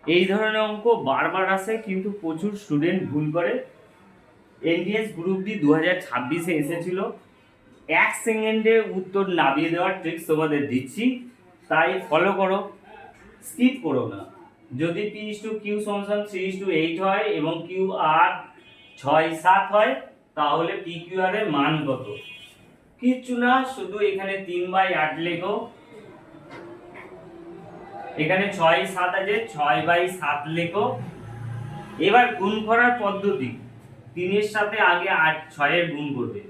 এই ধরনের অঙ্ক বারবার আসে, কিন্তু প্রচুর স্টুডেন্ট ভুল করে। এনডিএস গ্রুপ ডি 2026-এ এসেছিল। 1 সেকেন্ডে উত্তর নামিয়ে দেওয়ার ট্রিক্স তোমাদের দিচ্ছি, তাই ফলো করো, স্কিপ করো না। যদি P/Q সমান 3:8 হয় এবং QR 6-7 হয়, তাহলে PQR এর মান কত? কিচ্ছু না, শুধু এখানে 3/8 লেখো, এখানে 6-7 আছে, 6/7 লেখো। এবার গুণ করার পদ্ধতি, 3-এর সাথে আগে 6-এর গুণ করবে,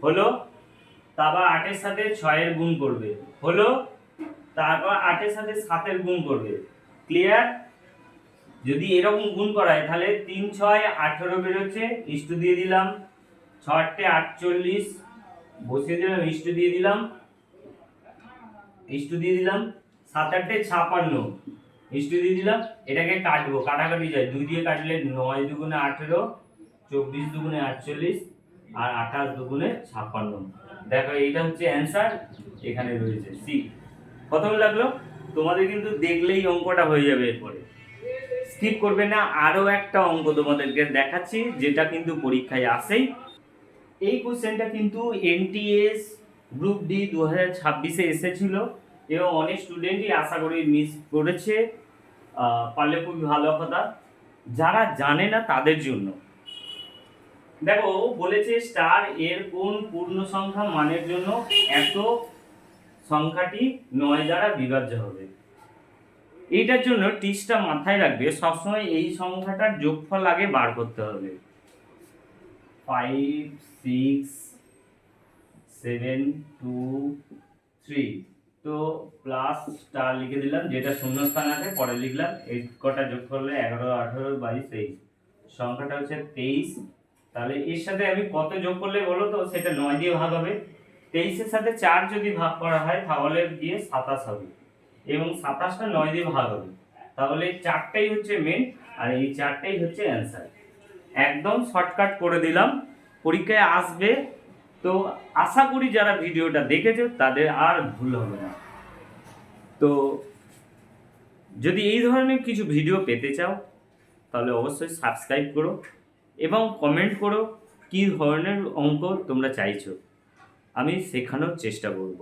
হলো। তারপর 8-এর সাথে 6-এর গুণ করবে, হলো। তারপর 8-এর সাথে 7-এর গুণ করবে। ক্লিয়ার? যদি এরকম গুণ করায় তাহলে 3-6-18 বেরোচ্ছে, ইস্টু দিয়ে দিলাম। 6-8 48 বসিয়ে দিলাম, ইস্টু দিয়ে দিলাম, 7-8 56 ইস্টু দিয়ে দিলাম। এটাকে কাটবো, কাটাকাটি যায়, 2 দিয়ে কাটলে 9 দুগুণে 18, 24 দুগুণে 48 আর 28 দুগুণে 56। দেখো এইটা হচ্ছে অ্যান্সার, এখানে রয়েছে সি। প্রথম লাগলো? তোমাদের কিন্তু দেখলেই অঙ্কটা হয়ে যাবে। এরপরে স্কিপ করবে না, আরো একটা অঙ্ক তোমাদেরকে দেখাচ্ছি, যেটা কিন্তু পরীক্ষায় আসেই। এই কোশ্চেনটা কিন্তু এনটিএস গ্রুপ ডি 2026-এ এসেছিল এবং অনেক স্টুডেন্টই আশা করি মিস করেছে। পারলে খুবই ভালো কথা, যারা জানে না তাদের জন্য। দেখো বলেছে স্টার এর কোন পূর্ণ সংখ্যা মানের জন্য এত সংখ্যাটি 9 দ্বারা বিভাজ্য হবে। এইটার জন্য টিক্সটা মাথায় রাখবে, সবসময় এই সংখ্যাটার যোগফল আগে বার করতে হবে। 5 6 7 2 3, তো প্লাস স্টার লিখে দিলাম, যেটা শূন্যস্থান আছে পরে লিখলাম। এই কটা যোগ করলে 11 18 22 23, সংখ্যাটা হচ্ছে 23। তাহলে এর সাথে আমি কত যোগ করলে বলো তো? সেটা 9 দিয়ে ভাগ হবে। 23-এর সাথে 4 যদি ভাগ করা হয় তাহলে গিয়ে 27 হবে, এবং 27টা 9 দিয়ে ভাগ হবে। তাহলে 4টাই হচ্ছে মেন, আর এই 4টাই হচ্ছে অ্যান্সার। একদম শর্টকাট করে দিলাম, পরীক্ষায় আসবে। তো আশা করি যারা ভিডিওটা দেখেছো তাদের আর ভুল হবে না। তো যদি এই ধরনের কিছু ভিডিও পেতে চাও তাহলে অবশ্যই সাবস্ক্রাইব করো এবং কমেন্ট করো কী ধরনের অঙ্ক তোমরা চাইছো, আমি শেখানোর চেষ্টা করব।